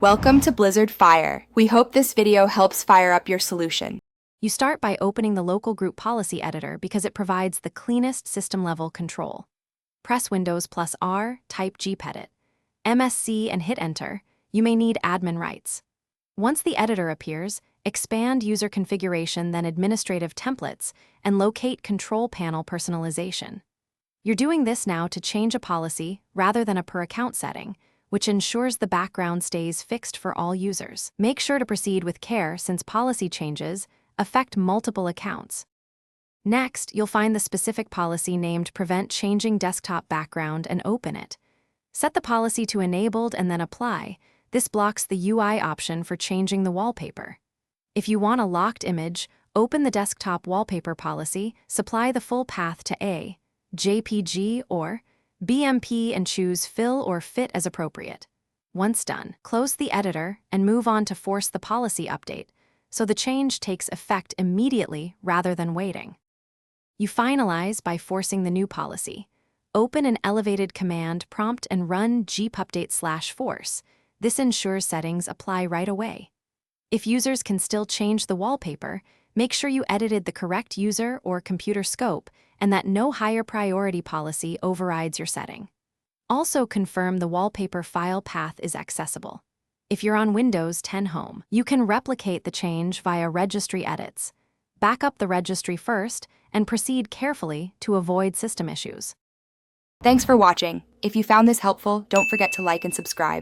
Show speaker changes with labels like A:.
A: Welcome to Blizzard Fire. We hope this video helps fire up your solution.
B: You start by opening the local group policy editor because it provides the cleanest system-level control. Press Windows plus R, type gpedit, MSC and hit Enter. You may need admin rights. Once the editor appears, expand User Configuration then Administrative Templates and locate Control Panel Personalization. You're doing this now to change a policy rather than a per-account setting, which ensures the background stays fixed for all users. Make sure to proceed with care since policy changes affect multiple accounts. Next, you'll find the specific policy named Prevent Changing Desktop Background and open it. Set the policy to Enabled and then Apply. This blocks the UI option for changing the wallpaper. If you want a locked image, open the desktop wallpaper policy, supply the full path to A, JPG or BMP and choose Fill or Fit as appropriate. Once done, close the editor and move on to force the policy update, so the change takes effect immediately rather than waiting. You finalize by forcing the new policy. Open an elevated command prompt and run gpupdate/force. This ensures settings apply right away. If users can still change the wallpaper, make sure you edited the correct user or computer scope and that no higher priority policy overrides your setting. Also confirm the wallpaper file path is accessible. If you're on Windows 10 Home, you can replicate the change via registry edits. Back up the registry first and proceed carefully to avoid system issues.
A: Thanks for watching. If you found this helpful, don't forget to like and subscribe.